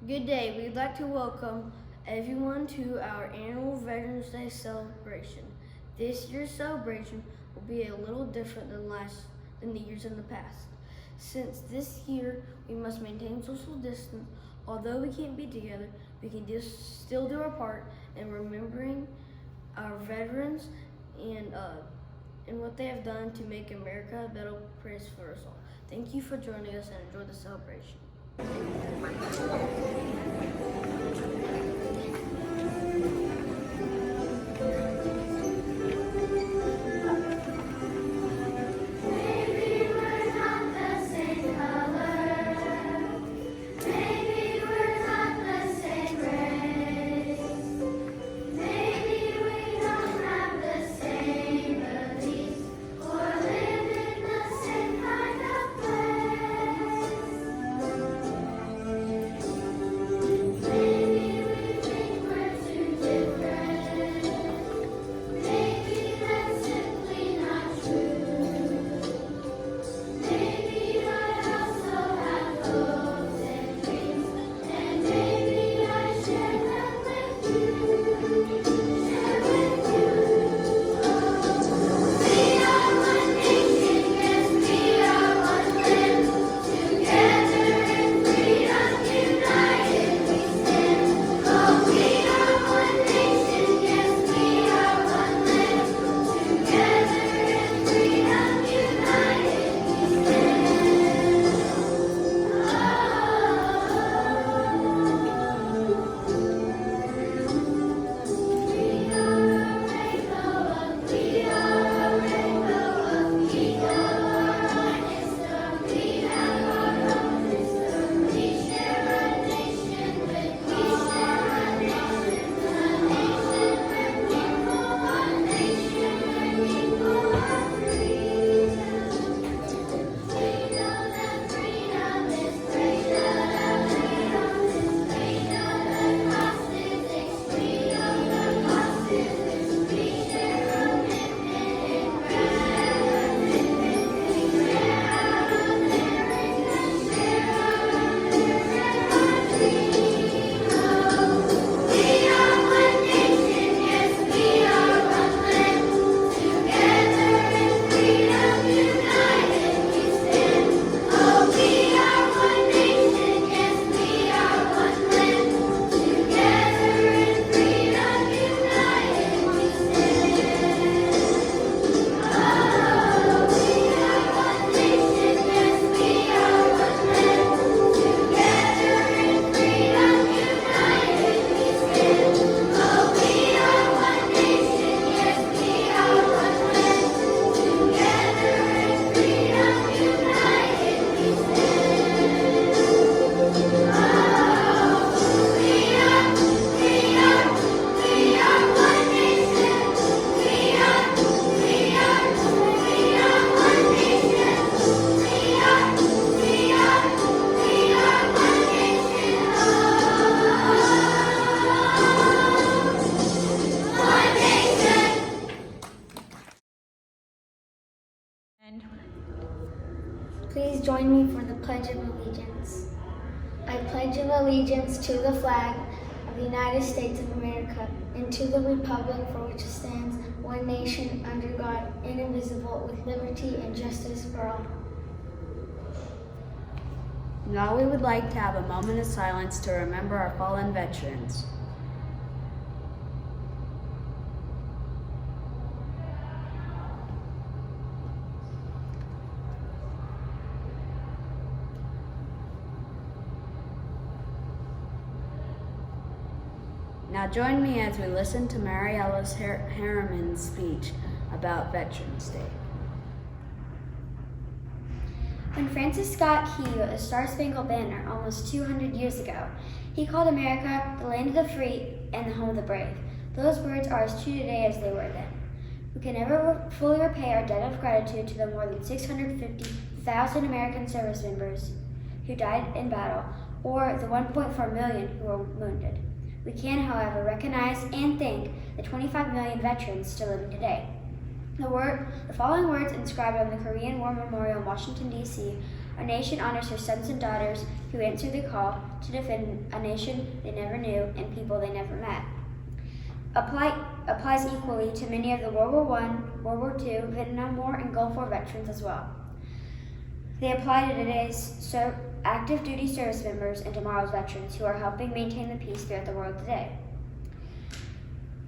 Good day. We'd like to welcome everyone to our annual Veterans Day celebration. This year's celebration will be a little different than the years in the past. Since this year we must maintain social distance, although we can't be together, we can still do our part in remembering our veterans and what they have done to make America a better place for us all. Thank you for joining us and enjoy the celebration. Please join me for the Pledge of Allegiance. I pledge of allegiance to the flag of the United States of America and to the republic for which it stands, one nation, under God, indivisible, with liberty and justice for all. Now we would like to have a moment of silence to remember our fallen veterans. Now join me as we listen to Mary Ellis Harriman's speech about Veterans Day. When Francis Scott Key wrote the Star-Spangled Banner almost 200 years ago, he called America the land of the free and the home of the brave. Those words are as true today as they were then. We can never fully repay our debt of gratitude to the more than 650,000 American service members who died in battle, or the 1.4 million who were wounded. We can, however, recognize and thank the 25 million veterans still living today. The following words inscribed on the Korean War Memorial in Washington, D.C. Our nation honors her sons and daughters who answered the call to defend a nation they never knew and people they never met. Applies equally to many of the World War I, World War II, Vietnam War, and Gulf War veterans as well. They apply to today's active duty service members and tomorrow's veterans who are helping maintain the peace throughout the world today.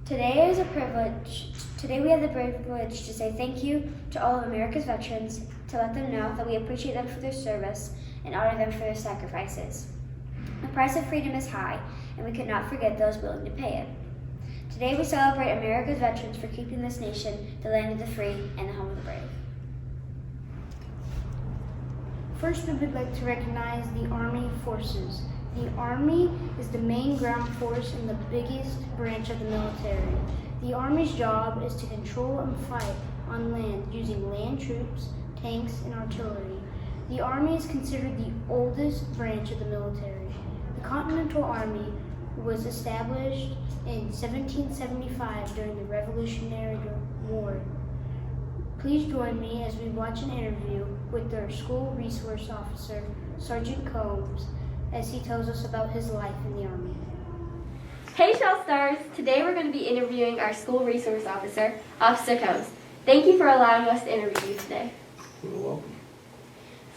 Today we have the privilege to say thank you to all of America's veterans, to let them know that we appreciate them for their service and honor them for their sacrifices. The price of freedom is high, and we could not forget those willing to pay it. Today we celebrate America's veterans for keeping this nation the land of the free and the home of the brave. First, we would like to recognize the Army Forces. The Army is the main ground force and the biggest branch of the military. The Army's job is to control and fight on land using land troops, tanks, and artillery. The Army is considered the oldest branch of the military. The Continental Army was established in 1775 during the Revolutionary War. Please join me as we watch an interview with their school resource officer, Sergeant Combs, as he tells us about his life in the Army. Hey Shell Stars! Today we're going to be interviewing our school resource officer, Officer Combs. Thank you for allowing us to interview you today. You're welcome.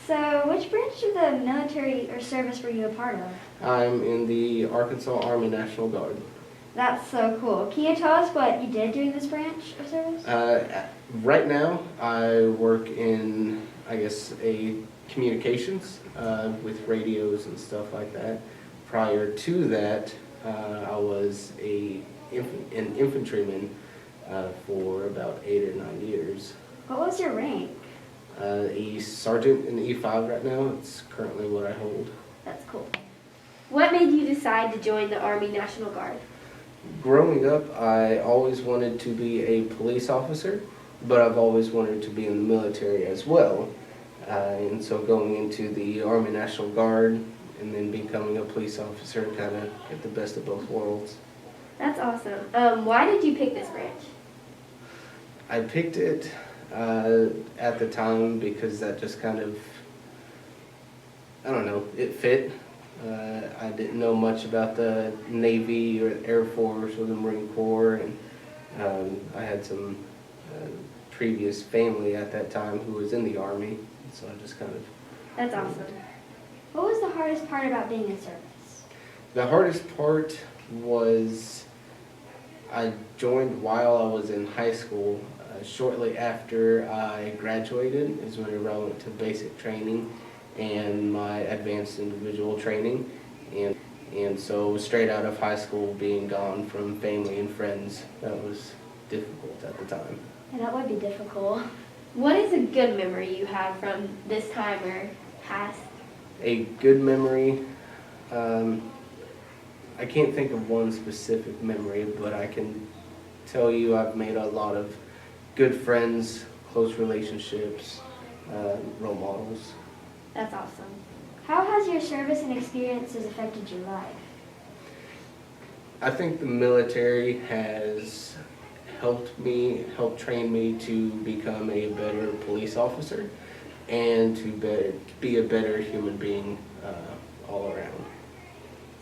So, which branch of the military or service were you a part of? I'm in the Arkansas Army National Guard. That's so cool. Can you tell us what you did during this branch of service? Right now, I work in, a communications with radios and stuff like that. Prior to that, I was an infantryman for about 8 or 9 years. What was your rank? A sergeant in the E5 right now. It's currently what I hold. That's cool. What made you decide to join the Army National Guard? Growing up, I always wanted to be a police officer, but I've always wanted to be in the military as well. And so going into the Army National Guard and then becoming a police officer kind of get the best of both worlds. That's awesome. Why did you pick this branch? I picked it at the time because that just kind of, it fit. I didn't know much about the Navy or the Air Force or the Marine Corps, and I had some previous family at that time who was in the Army, so I just kind of... That's awesome. What was the hardest part about being in service? The hardest part was I joined while I was in high school. Shortly after I graduated is when I went to basic training and my advanced individual training, and so straight out of high school, being gone from family and friends, that was difficult at the time. Yeah, that would be difficult. What is a good memory you have from this time or past? A good memory, I can't think of one specific memory, but I can tell you I've made a lot of good friends, close relationships, role models. That's awesome. How has your service and experiences affected your life? I think the military has helped train me to become a better police officer and to be a better human being all around.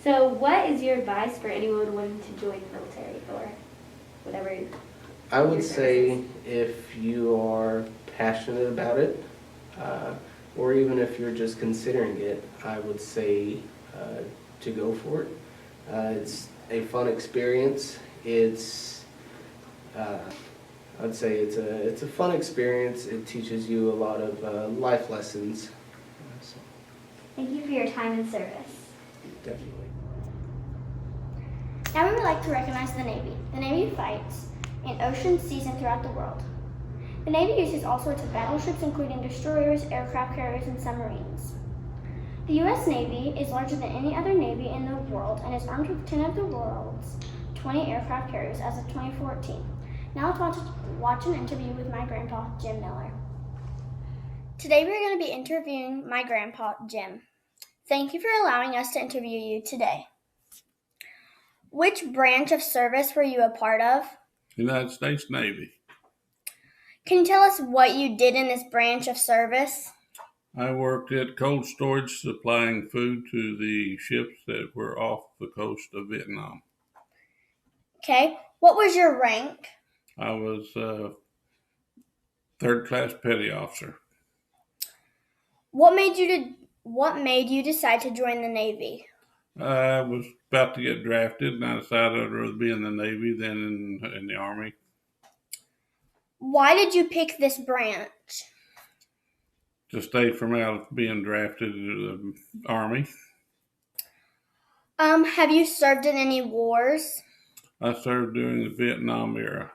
So what is your advice for anyone wanting to join the military or whatever? I would say if you are passionate about it, or even if you're just considering it, I would say to go for it. It's a fun experience. I'd say it's a fun experience. It teaches you a lot of life lessons. So, Thank you for your time and service. definitely. Now we would like to recognize the Navy. The Navy fights in oceans, seas, and throughout the world. The Navy uses all sorts of battleships, including destroyers, aircraft carriers, and submarines. The U.S. Navy is larger than any other Navy in the world and is armed with 10 of the world's 20 aircraft carriers as of 2014. Now let's watch an interview with my grandpa, Jim Miller. Today we're going to be interviewing my grandpa, Jim. Thank you for allowing us to interview you today. Which branch of service were you a part of? United States Navy. Can you tell us what you did in this branch of service? I worked at cold storage supplying food to the ships that were off the coast of Vietnam. Okay. What was your rank? I was a third class petty officer. What made you decide to join the Navy? I was about to get drafted, and I decided I'd rather be in the Navy than in the Army. Why did you pick this branch? To stay from out being drafted to the Army. Have you served in any wars? I served during the Vietnam era.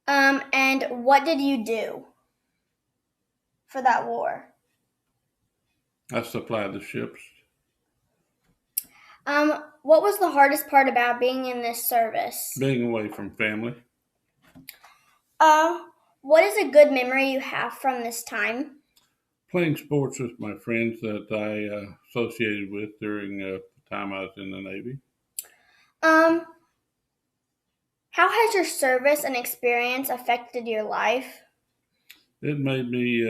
And what did you do for that war? I supplied the ships. What was the hardest part about being in this service? Being away from family. What is a good memory you have from this time? Playing sports with my friends that I associated with during the time I was in the Navy. How has your service and experience affected your life? It made me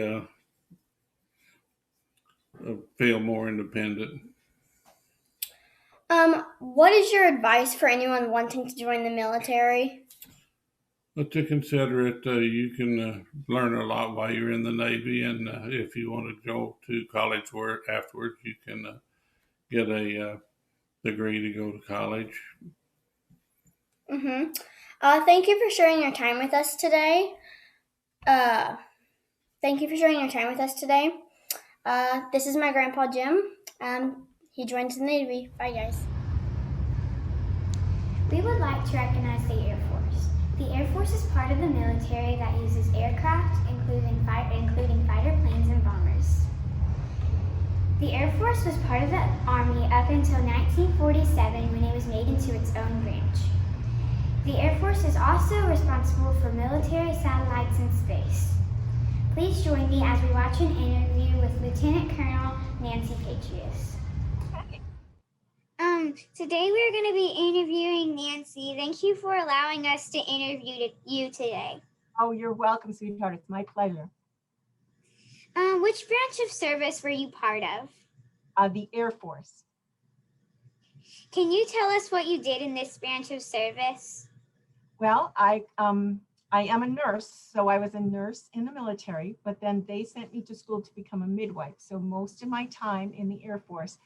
feel more independent. What is your advice for anyone wanting to join the military? But to consider it, you can learn a lot while you're in the Navy, and if you want to go to college work afterwards, you can get a degree to go to college. Thank you for sharing your time with us today. This is my grandpa Jim. He joins the Navy. Bye, guys. We would like to recognize the Air Force. The Air Force is part of the military that uses aircraft, including fighter planes and bombers. The Air Force was part of the Army up until 1947 when it was made into its own branch. The Air Force is also responsible for military satellites in space. Please join me as we watch an interview with Lieutenant Colonel Nancy Patrius. Today we're going to be interviewing Nancy. Thank you for allowing us to interview you today. Oh, you're welcome, sweetheart. It's my pleasure. Which branch of service were you part of? The Air Force. Can you tell us what you did in this branch of service? Well, I am a nurse, so I was a nurse in the military, but then they sent me to school to become a midwife. So most of my time in the Air Force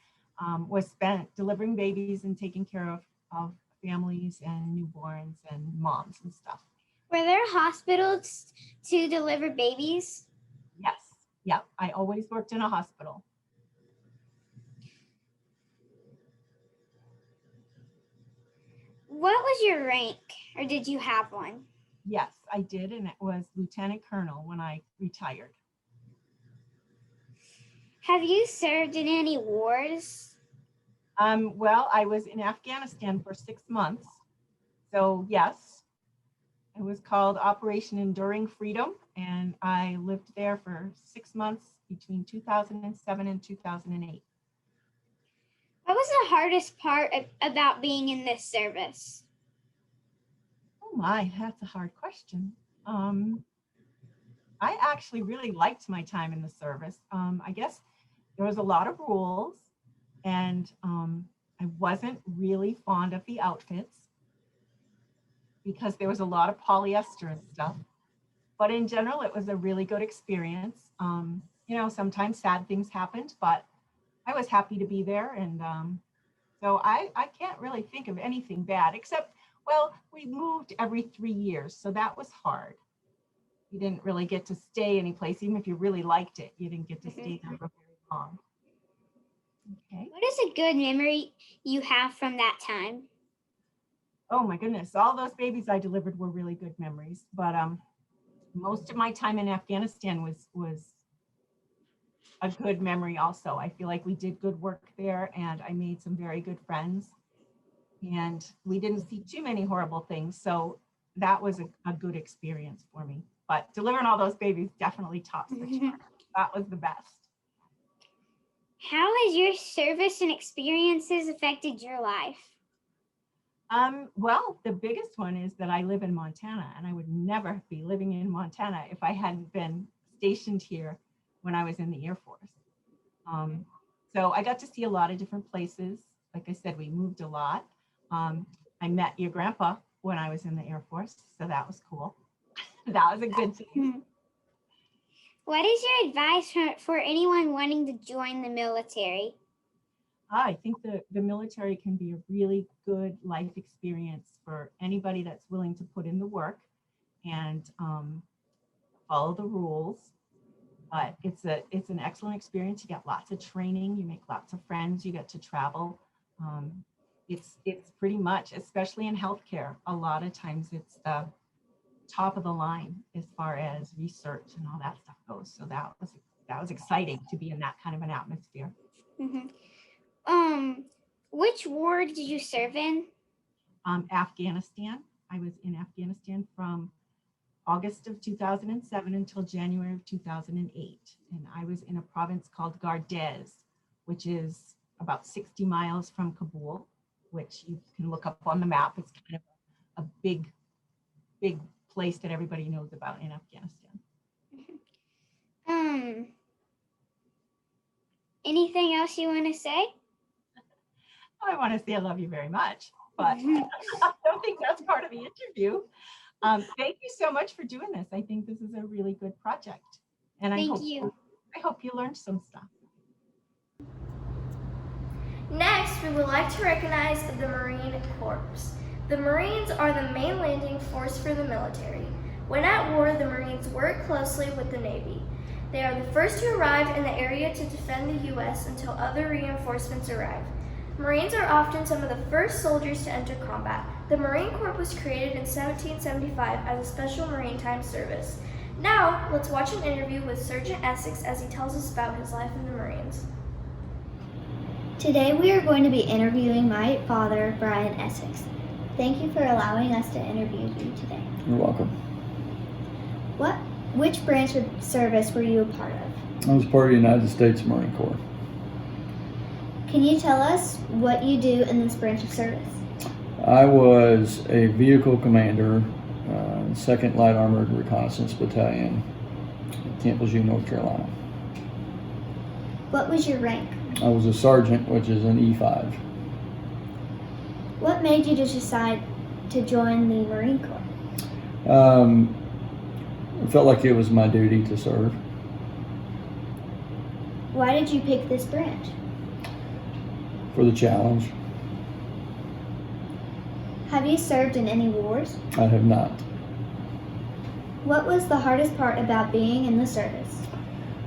was spent delivering babies and taking care of families and newborns and moms and stuff. Were there hospitals to deliver babies? Yes. Yeah. I always worked in a hospital. What was your rank, or did you have one? Yes, I did, and it was Lieutenant Colonel when I retired. Have you served in any wars? Well, I was in Afghanistan for 6 months. So yes, it was called Operation Enduring Freedom. And I lived there for 6 months between 2007 and 2008. What was the hardest part about being in this service? Oh my, that's a hard question. I actually really liked my time in the service. I guess there was a lot of rules, and I wasn't really fond of the outfits because there was a lot of polyester and stuff. But in general, it was a really good experience. Sometimes sad things happened, but I was happy to be there. And so I can't really think of anything bad, except, well, we moved every 3 years. So that was hard. You didn't really get to stay any place, even if you really liked it, you didn't get to stay there for very long. Okay. What is a good memory you have from that time? Oh my goodness, all those babies I delivered were really good memories. But most of my time in Afghanistan was a good memory also. I feel like we did good work there, and I made some very good friends. And we didn't see too many horrible things. So that was a good experience for me. But delivering all those babies definitely tops the chart. That was the best. How has your service and experiences affected your life? Well, the biggest one is that I live in Montana, and I would never be living in Montana if I hadn't been stationed here when I was in the Air Force. Um, so I got to see a lot of different places. Like I said, we moved a lot. I met your grandpa when I was in the Air Force, so that was cool. That was a good thing. What is your advice for anyone wanting to join the military? I think the military can be a really good life experience for anybody that's willing to put in the work and follow the rules. But it's an excellent experience. You get lots of training, you make lots of friends, you get to travel. It's pretty much, especially in healthcare, a lot of times it's the top of the line as far as research and all that stuff goes. So that was exciting to be in that kind of an atmosphere. Which war did you serve in? Afghanistan. I was in Afghanistan from August of 2007 until January of 2008. And I was in a province called Gardez, which is about 60 miles from Kabul, which you can look up on the map. It's kind of a big place that everybody knows about in Afghanistan. Anything else you want to say? I want to say I love you very much, but I don't think that's part of the interview. Thank you so much for doing this. I think this is a really good project. And I hope you learned some stuff. Next, we would like to recognize the Marine Corps. The Marines are the main landing force for the military. When at war, the Marines work closely with the Navy. They are the first to arrive in the area to defend the U.S. until other reinforcements arrive. Marines are often some of the first soldiers to enter combat. The Marine Corps was created in 1775 as a special maritime service. Now, let's watch an interview with Sergeant Essex as he tells us about his life in the Marines. Today we are going to be interviewing my father, Brian Essex. Thank you for allowing us to interview you today. You're welcome. Which branch of service were you a part of? I was part of the United States Marine Corps. Can you tell us what you do in this branch of service? I was a vehicle commander, 2nd Light Armored Reconnaissance Battalion, Camp Lejeune, North Carolina. What was your rank? I was a sergeant, which is an E5. What made you decide to join the Marine Corps? I felt like it was my duty to serve. Why did you pick this branch? For the challenge. Have you served in any wars? I have not. What was the hardest part about being in the service?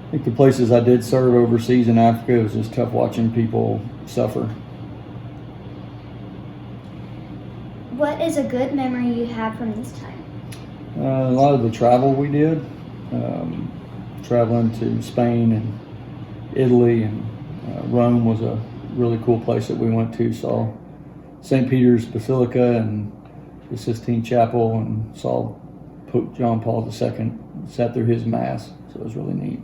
I think the places I did serve overseas in Africa, it was just tough watching people suffer. What is a good memory you have from this time? A lot of the travel we did, traveling to Spain and Italy, and Rome was a really cool place that we went to. Saw St. Peter's Basilica and the Sistine Chapel, and saw Pope John Paul II, sat through his mass, so it was really neat.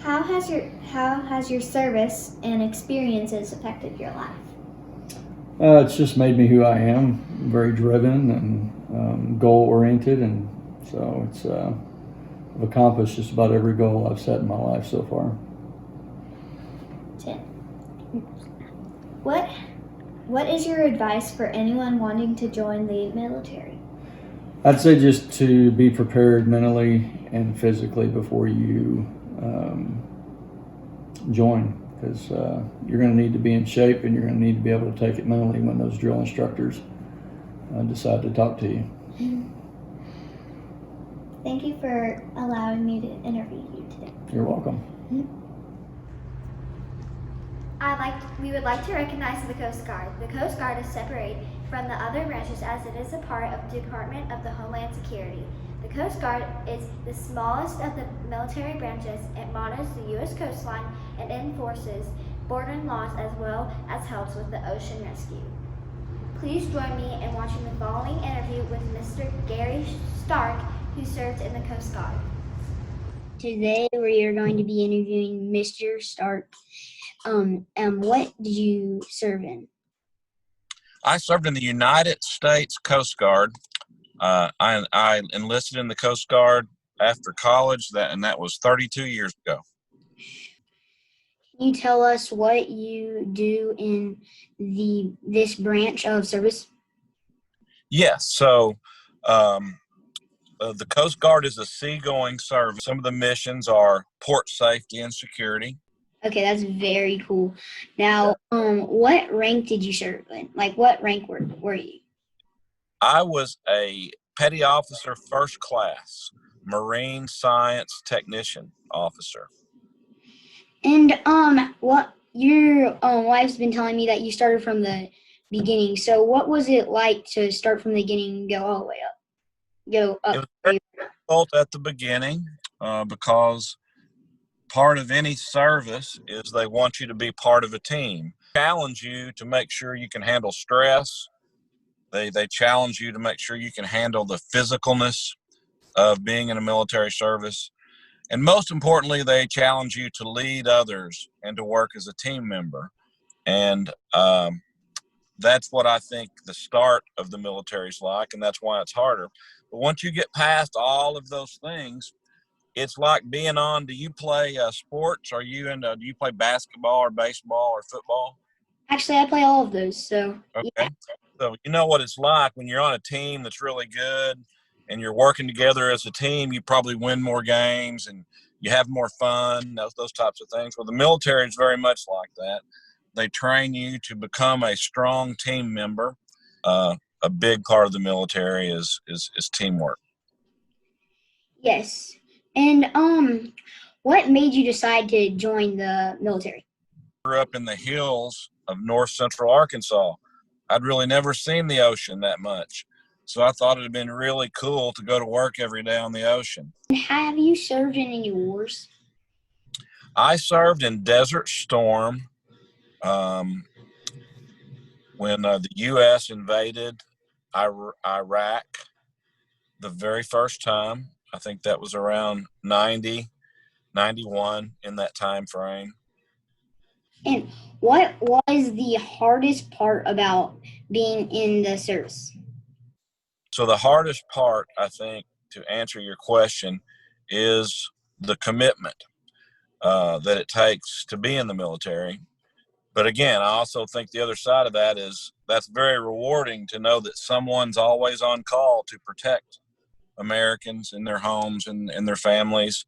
How has your service and experiences affected your life? It's just made me who I am, very driven and goal-oriented, and so I've accomplished just about every goal I've set in my life so far. What is your advice for anyone wanting to join the military? I'd say just to be prepared mentally and physically before you join, because you're going to need to be in shape, and you're going to need to be able to take it mentally when those drill instructors decide to talk to you. Thank you for allowing me to interview you today. You're welcome. We would like to recognize the Coast Guard. The Coast Guard is separate from the other branches as it is a part of the Department of the Homeland Security. The Coast Guard is the smallest of the military branches. It monitors the U.S. coastline and enforces border laws, as well as helps with the ocean rescue. Please join me in watching the following interview with Mr. Gary Stark, who served in the Coast Guard. Today we are going to be interviewing Mr. Stark. What did you serve in? I served in the United States Coast Guard. I enlisted in the Coast Guard after college, and that was 32 years ago. Can you tell us what you do in this branch of service? Yes. So the Coast Guard is a seagoing service. Some of the missions are port safety and security. Okay, that's very cool. Now, what rank did you serve in? Like, what rank were you? I was a petty officer, first class, marine science technician officer. And what your wife's been telling me that you started from the beginning. So, what was it like to start from the beginning and go all the way up? Go up. It was very difficult at the beginning because part of any service is they want you to be part of a team. Challenge you to make sure you can handle stress. They challenge you to make sure you can handle the physicalness of being in a military service. And most importantly, they challenge you to lead others and to work as a team member. And that's what I think the start of the military is like, and that's why it's harder. But once you get past all of those things, it's like being on. Do you play sports? Do you play basketball or baseball or football? Actually, I play all of those. So Okay. yeah. So you know what it's like when you're on a team that's really good and you're working together as a team. You probably win more games and you have more fun, those types of things. Well, the military is very much like that. They train you to become a strong team member. A big part of the military is teamwork. Yes. And what made you decide to join the military? I grew up in the hills of north central Arkansas. I'd really never seen the ocean that much. So I thought it'd been really cool to go to work every day on the ocean. Have you served in any wars? I served in Desert Storm when the U.S. invaded Iraq the very first time. I think that was around 90, 91 in that time frame. And what was the hardest part about being in the service? So the hardest part, I think, to answer your question, is the commitment that it takes to be in the military. But again, I also think the other side of that is that's very rewarding to know that someone's always on call to protect Americans in their homes and their families.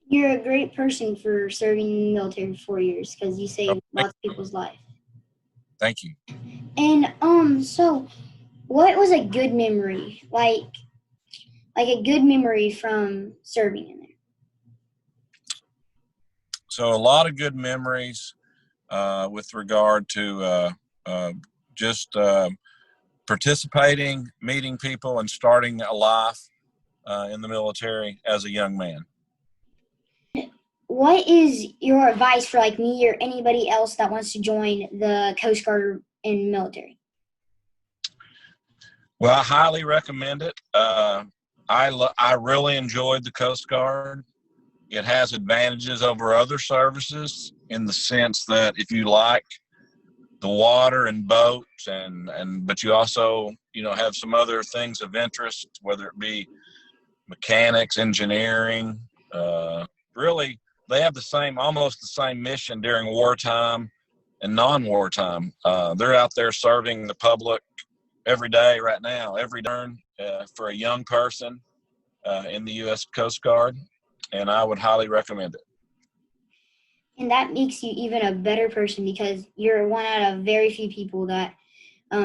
You're a great person for serving in the military for 4 years because you saved lots of people's life. Thank you. And so what was a good memory, like a good memory from serving in there? So a lot of good memories with regard to just participating, meeting people, and starting a life in the military as a young man. What is your advice for like me or anybody else that wants to join the Coast Guard in military? Well, I highly recommend it. I really enjoyed the Coast Guard. It has advantages over other services in the sense that if you like the water and boats but you also, have some other things of interest, whether it be mechanics, engineering, really they have almost the same mission during wartime and non-wartime. They're out there serving the public every day right now, every turn for a young person in the U.S. Coast Guard, and I would highly recommend it. And that makes you even a better person because you're one out of very few people that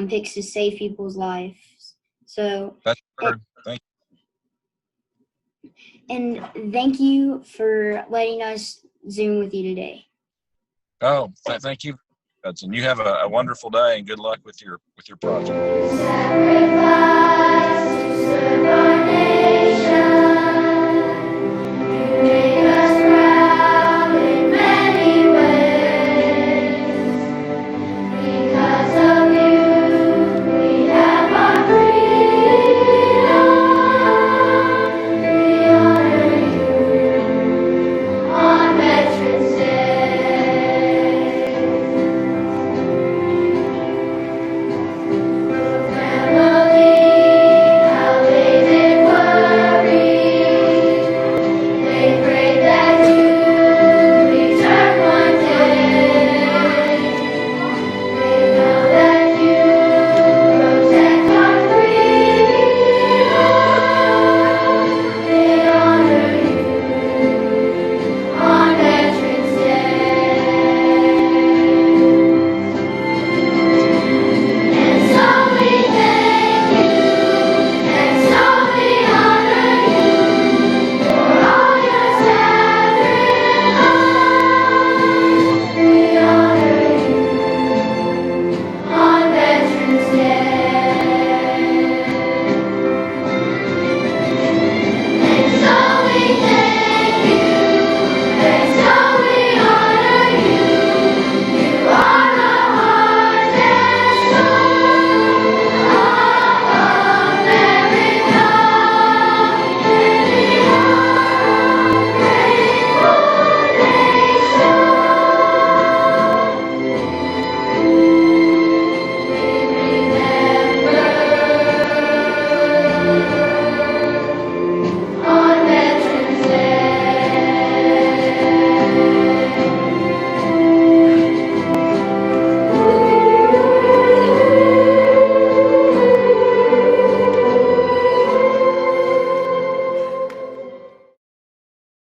picks to save people's lives. So that's true. Thank you. And thank you for letting us Zoom with you today. Oh, thank you, Hudson. You have a wonderful day and good luck with your project. Sacrifice to serve our nation.